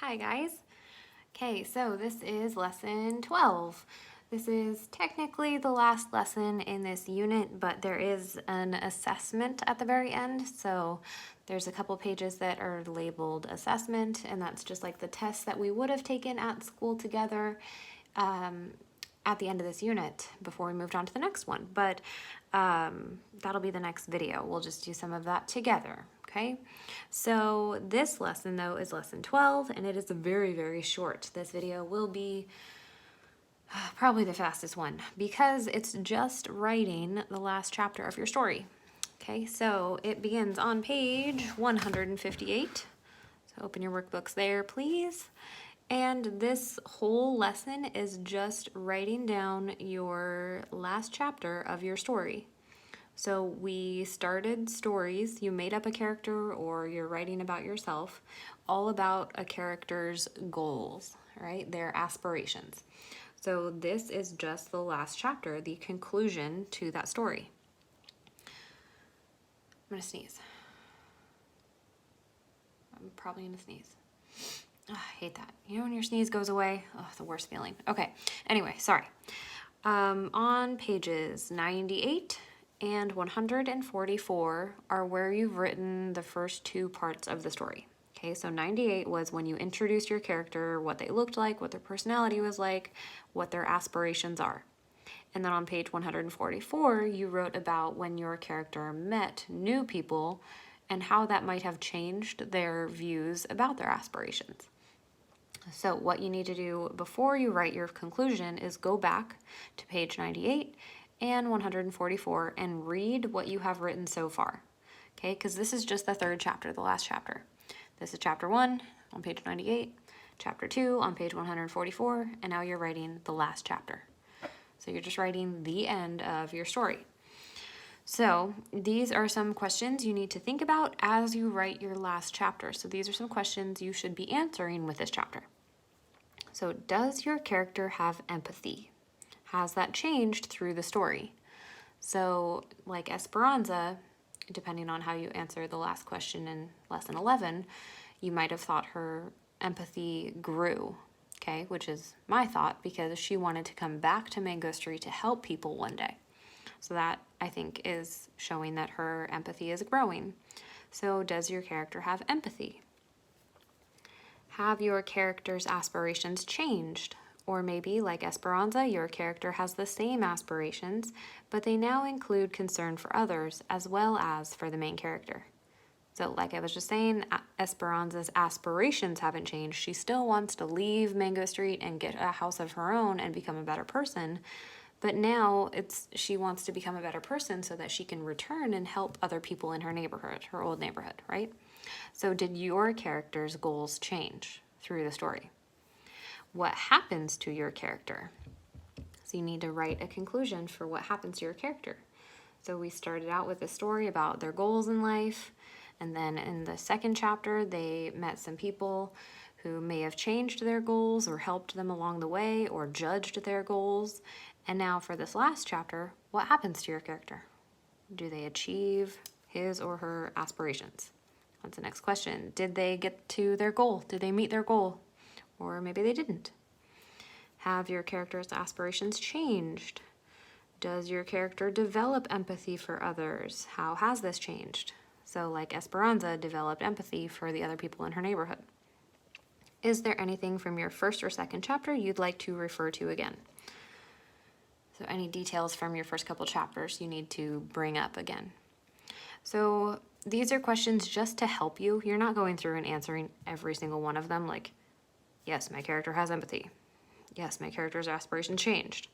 Hi guys. Okay, so this is lesson 12. This is technically the last lesson in this unit, but there is an assessment at the very end. So there's a couple pages that are labeled assessment, and that's just like the tests that we would have taken at school together at the end of this unit before we moved on to the next one. But that'll be the next video. We'll just do some of that together. Okay, so this lesson though is lesson 12, and it is very, very short. This video will be probably the fastest one because it's just writing the last chapter of your story. Okay, so it begins on page 158. So open your workbooks there, please. And this whole lesson is just writing down your last chapter of your story. So we started stories, you made up a character or you're writing about yourself, all about a character's goals, right? Their aspirations. So this is just the last chapter, the conclusion to that story. I'm gonna sneeze. I'm probably gonna sneeze. Oh, I hate that. You know when your sneeze goes away? Oh, the worst feeling. Okay, anyway, sorry. On pages 98 and 144 are where you've written the first two parts of the story. Okay, so 98 was when you introduced your character, what they looked like, what their personality was like, what their aspirations are. And then on page 144, you wrote about when your character met new people and how that might have changed their views about their aspirations. So what you need to do before you write your conclusion is go back to page 98 and 144 and read what you have written so far. Okay, because this is just the third chapter, the last chapter. This is chapter 1 on page 98, chapter 2 on page 144, and now you're writing the last chapter. So you're just writing the end of your story. So these are some questions you need to think about as you write your last chapter. So these are some questions you should be answering with this chapter. So does your character have empathy? Has that changed through the story? So like Esperanza, depending on how you answer the last question in lesson 11, you might have thought her empathy grew, okay, which is my thought because she wanted to come back to Mango Street to help people one day. So that, I think, is showing that her empathy is growing. So does your character have empathy? Have your character's aspirations changed? Or maybe, like Esperanza, your character has the same aspirations, but they now include concern for others as well as for the main character. So like I was just saying, Esperanza's aspirations haven't changed. She still wants to leave Mango Street and get a house of her own and become a better person. But now she wants to become a better person so that she can return and help other people in her neighborhood, her old neighborhood, right? So did your character's goals change through the story? What happens to your character? So you need to write a conclusion for what happens to your character. So we started out with a story about their goals in life, and then in the second chapter, they met some people who may have changed their goals or helped them along the way or judged their goals. And now for this last chapter, what happens to your character? Do they achieve his or her aspirations? That's the next question. Did they get to their goal? Did they meet their goal? Or maybe they didn't. Have your character's aspirations changed? Does your character develop empathy for others? How has this changed? So like Esperanza developed empathy for the other people in her neighborhood. Is there anything from your first or second chapter you'd like to refer to again? So any details from your first couple chapters you need to bring up again. So these are questions just to help you. You're not going through and answering every single one of them like, yes, my character has empathy. Yes, my character's aspiration changed.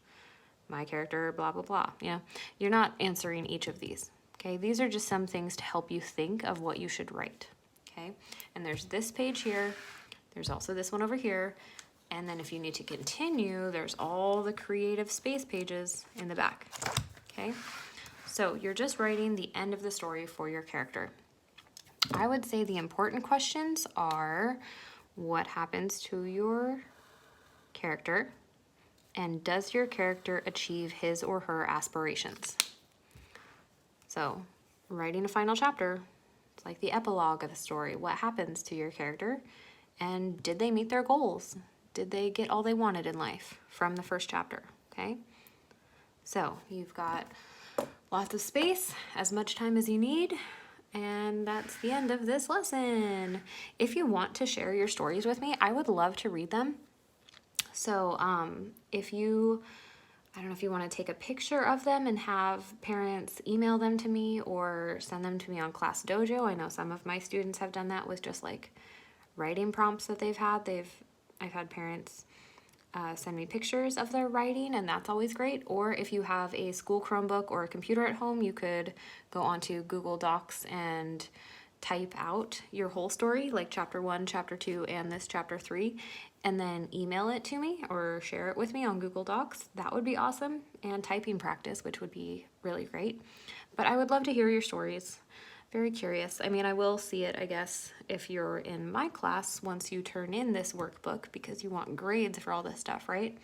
My character, blah, blah, blah. You know, you're not answering each of these. Okay, these are just some things to help you think of what you should write. Okay, and there's this page here. There's also this one over here. And then if you need to continue, there's all the creative space pages in the back. Okay, so you're just writing the end of the story for your character. I would say the important questions are what happens to your character, and does your character achieve his or her aspirations? So writing a final chapter, it's like the epilogue of the story. What happens to your character And did they meet their goals? Did they get all they wanted in life from the first chapter? Okay. So you've got lots of space, as much time as you need, and that's the end of this lesson. If you want to share your stories with me, I would love to read them. So I don't know if you want to take a picture of them and have parents email them to me or send them to me on Class Dojo. I know some of my students have done that with just like writing prompts that they've had. I've had parents send me pictures of their writing, and that's always great. Or if you have a school Chromebook or a computer at home, you could go onto Google Docs and type out your whole story, like chapter 1, chapter 2, and this chapter 3, and then email it to me or share it with me on Google Docs. That would be awesome. And typing practice, which would be really great. But I would love to hear your stories. Very curious. I mean, I will see it, I guess, if you're in my class once you turn in this workbook, because you want grades for all this stuff, right?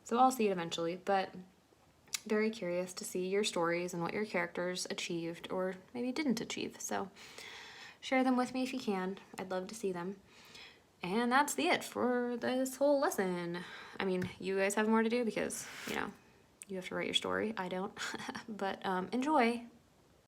So I'll see it eventually, but very curious to see your stories and what your characters achieved or maybe didn't achieve. So share them with me if you can. I'd love to see them. And that's it for this whole lesson. I mean, you guys have more to do because, you have to write your story. I don't. But enjoy.